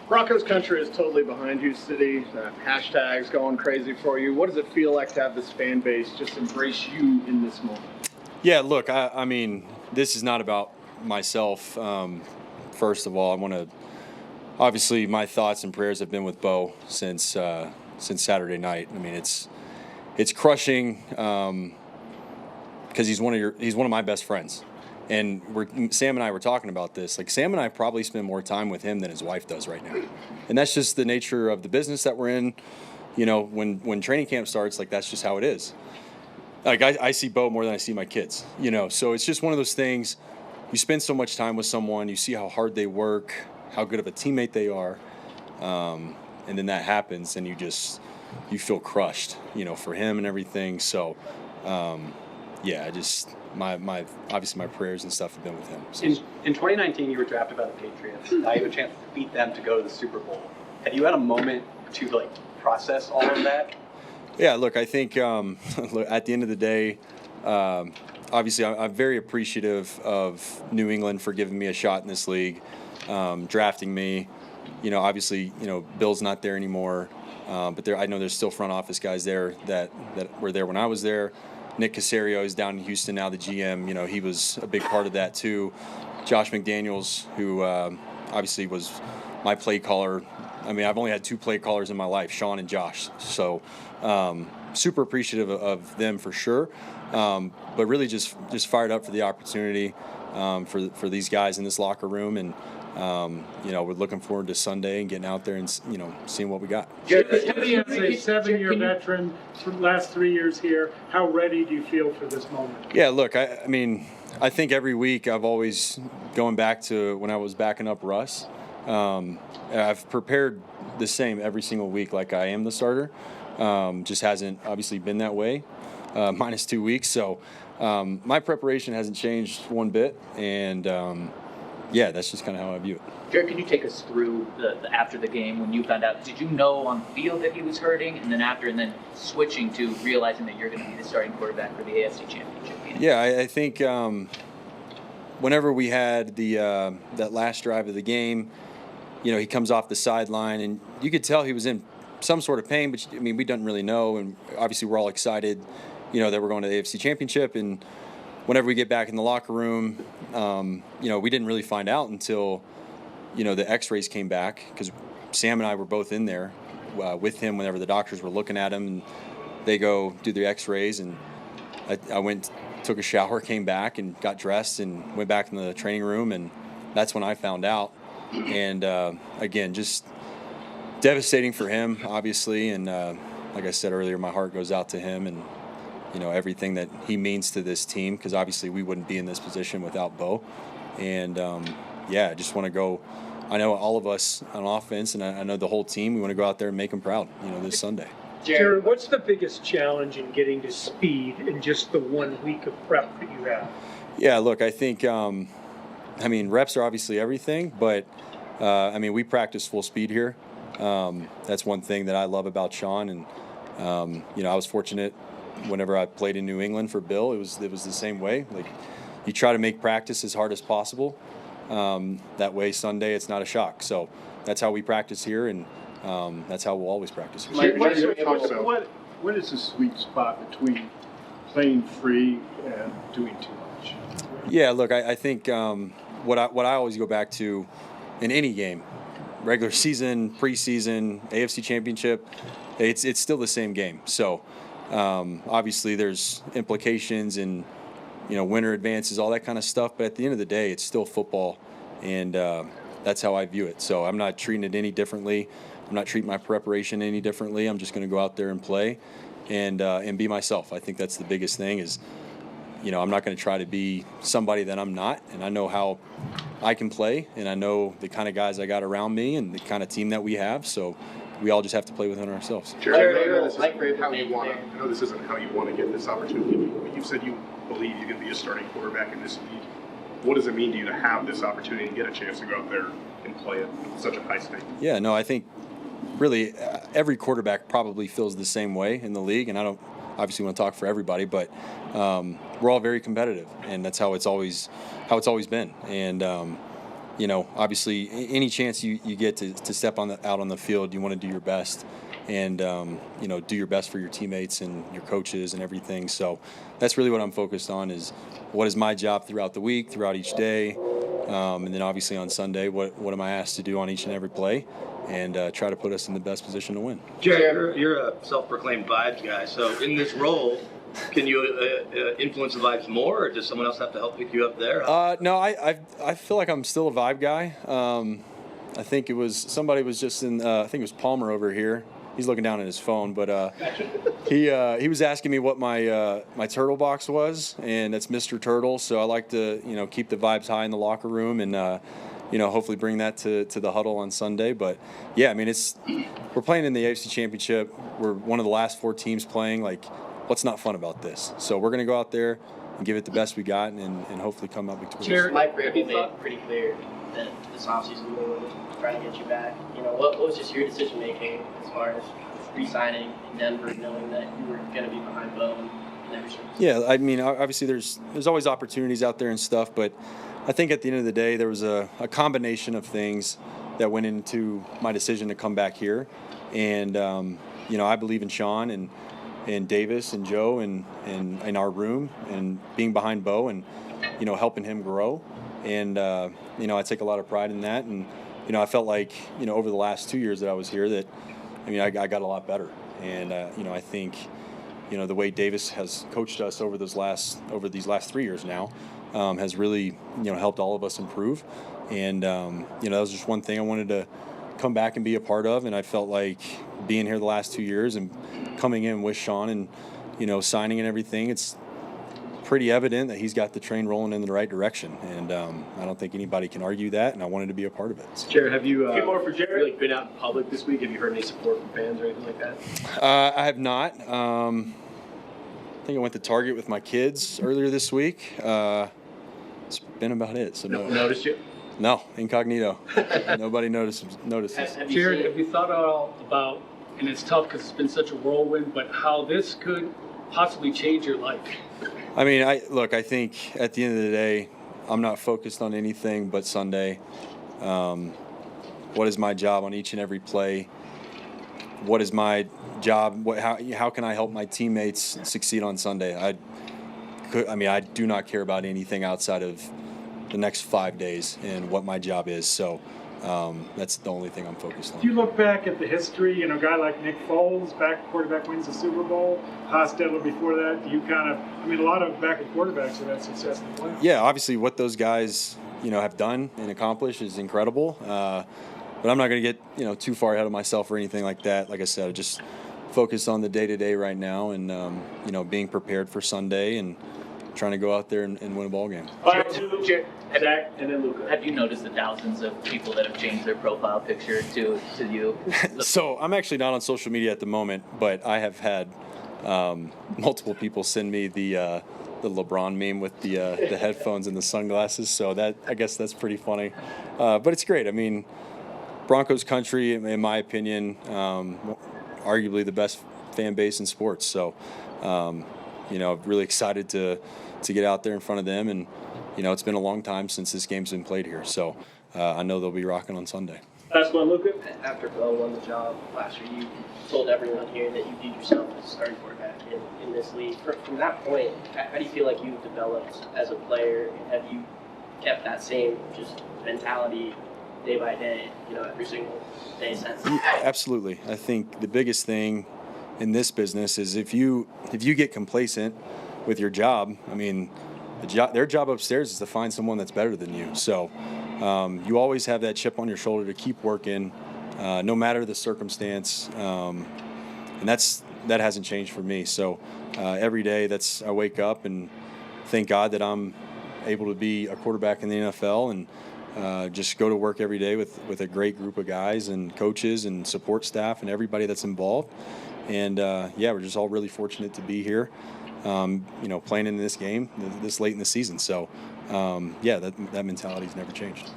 Broncos country is totally behind you, City. Hashtags going crazy for you. What does it feel like to have this fan base just embrace you in this moment? Yeah, look, I mean, this is not about myself. First of all, I want to, obviously, my thoughts and prayers have been with Bo since Saturday night. I mean, it's crushing because he's one of my best friends. And Sam and I were talking about this. Like, Sam and I probably spend more time with him than his wife does right now. And that's just the nature of the business that we're in. You know, when training camp starts, like, that's just how it is. Like, I see Bo more than I see my kids, you know. So it's just one of those things. You spend so much time with someone, you see how hard they work, how good of a teammate they are. And then that happens, and you feel crushed, you know, for him and everything. So, yeah, obviously my prayers and stuff have been with him. So. In 2019, you were drafted by the Patriots. Now you have a chance to beat them to go to the Super Bowl. Have you had a moment to process all of that? Yeah, look, I think look, at the end of the day, obviously I'm very appreciative of New England for giving me a shot in this league, drafting me. You know, obviously, you know, Bill's not there anymore, but I know there's still front office guys there that were there when I was there. Nick Caserio is down in Houston now, the GM. You know, he was a big part of that too. Josh McDaniels, who obviously was my play caller. I mean, I've only had 2 play callers in my life, Sean and Josh. So super appreciative of them for sure. But really just fired up for the opportunity for these guys in this locker room. And, you know, we're looking forward to Sunday and getting out there and, you know, seeing what we got. Jarrett, as a 7-year veteran for the last 3 years here, how ready do you feel for this moment? Yeah, look, I mean, I think every week I've always, going back to when I was backing up Russ, I've prepared the same every single week like I am the starter. Just hasn't obviously been that way, minus 2 weeks. So my preparation hasn't changed one bit. And, yeah, that's just kind of how I view it. Jarrett, can you take us through the after the game when you found out? Did you know on the field that he was hurting, and then switching to realizing that you're going to be the starting quarterback for the AFC Championship Game? Yeah, I think whenever we had that last drive of the game, you know, he comes off the sideline, and you could tell he was in some sort of pain, but I mean, we didn't really know, and obviously we're all excited, you know, that we're going to the AFC Championship, and whenever we get back in the locker room, you know, we didn't really find out until, you know, the x-rays came back, because Sam and I were both in there with him whenever the doctors were looking at him, and they go do the x-rays, and I went, took a shower, came back and got dressed and went back in the training room, and that's when I found out. And again, just devastating for him, obviously, and like I said earlier, my heart goes out to him and, you know, everything that he means to this team, because obviously we wouldn't be in this position without Bo. And, yeah, I just want to go. I know all of us on offense, and I know the whole team, we want to go out there and make them proud, you know, this Sunday. Jarrett, what's the biggest challenge in getting to speed in just the 1 week of prep that you have? Yeah, look, I think, I mean, reps are obviously everything, but, I mean, we practice full speed here. That's one thing that I love about Sean, and, you know, I was fortunate whenever I played in New England for Bill, it was the same way. Like, you try to make practice as hard as possible. That way Sunday it's not a shock. So that's how we practice here, and that's how we'll always practice here. What is the sweet spot between playing free and doing too much? Yeah, look, I think what I always go back to in any game, regular season, preseason, AFC Championship, it's still the same game. So obviously there's implications and, you know, winner advances, all that kind of stuff. But at the end of the day, it's still football, and that's how I view it. So I'm not treating it any differently. I'm not treating my preparation any differently. I'm just going to go out there and play and be myself. I think that's the biggest thing is, you know, I'm not going to try to be somebody that I'm not. And I know how I can play, and I know the kind of guys I got around me and the kind of team that we have. So we all just have to play within ourselves. Jarrett, I know this isn't how you want to get this opportunity, but you said you believe you can be a starting quarterback in this league. What does it mean to you to have this opportunity and get a chance to go out there and play at such a high stake? Yeah, no, I think really every quarterback probably feels the same way in the league, and I don't obviously want to talk for everybody, but we're all very competitive, and that's how it's always been. And obviously any chance you get to step out on the field, you want to do your best and, do your best for your teammates and your coaches and everything. So that's really what I'm focused on is what is my job throughout the week, throughout each day. And then obviously on Sunday, what am I asked to do on each and every play and try to put us in the best position to win. Jarrett, you're a self-proclaimed vibes guy. So in this role, can you influence the vibes more, or does someone else have to help pick you up there? No, I feel like I'm still a vibe guy. I think somebody was just in. I think it was Palmer over here. He's looking down at his phone, but he was asking me what my turtle box was, and that's Mr. Turtle. So I like to keep the vibes high in the locker room and hopefully bring that to the huddle on Sunday. But yeah, I mean we're playing in the AFC Championship. We're one of the last 4 teams playing. Like, what's not fun about this? So we're gonna go out there and give it the best we got and hopefully come out victorious. Mike Vrabel made pretty clear that this offseason we were trying to get you back. What was just your decision making as far as re-signing in Denver, knowing that you were going to be behind Bo and everything? Yeah, I mean, obviously there's always opportunities out there and stuff, but I think at the end of the day there was a combination of things that went into my decision to come back here, and I believe in Sean and Davis and Joe and in our room and being behind Bo and helping him grow, and I take a lot of pride in that, and I felt like over the last 2 years that I was here that I got a lot better, and I think the way Davis has coached us over these last 3 years now has really helped all of us improve, and that was just one thing I wanted to come back and be a part of, and I felt like being here the last 2 years and coming in with Sean and signing and everything, it's pretty evident that he's got the train rolling in the right direction, and I don't think anybody can argue that, and I wanted to be a part of it. So. Jarrett, have you more for Jarrett? been out in public this week? Have you heard any support from fans or anything like that? I have not. I think I went to Target with my kids earlier this week. It's been about it. So no. Noticed you? No, incognito. Nobody notices. Jarrett, have you thought at all about, and it's tough because it's been such a whirlwind, but how this could possibly change your life? I mean, I think at the end of the day, I'm not focused on anything but Sunday. What is my job on each and every play? What is my job? How can I help my teammates succeed on Sunday? I do not care about anything outside of the next 5 days and what my job is. So that's the only thing I'm focused on. If you look back at the history, a guy like Nick Foles, quarterback wins the Super Bowl, Hostetler before that, a lot of backup quarterbacks have had success in the playoffs. Yeah, obviously what those guys, have done and accomplished is incredible. But I'm not going to get, too far ahead of myself or anything like that. Like I said, I just focus on the day-to-day right now and, being prepared for Sunday and trying to go out there and win a ball game. Zach, and then Luca. Have you noticed the thousands of people that have changed their profile picture to you? So I'm actually not on social media at the moment, but I have had multiple people send me the LeBron meme with the headphones and the sunglasses. So I guess that's pretty funny. But it's great. I mean, Broncos country, in my opinion, arguably the best fan base in sports. So, really excited to get out there in front of them. And, it's been a long time since this game's been played here. So I know they'll be rocking on Sunday. Last one, Luca. After Bo won the job last year, you told everyone here that you viewed yourself as a starting quarterback in this league. From that point, how do you feel like you've developed as a player? Have you kept that same just mentality day by day, every single day since? Yeah, absolutely. I think the biggest thing in this business is if you get complacent with your job, their job upstairs is to find someone that's better than you. So you always have that chip on your shoulder to keep working, no matter the circumstance, and that hasn't changed for me. So every day I wake up and thank God that I'm able to be a quarterback in the NFL and just go to work every day with a great group of guys and coaches and support staff and everybody that's involved. And we're just all really fortunate to be here, playing in this game this late in the season. So that mentality's never changed.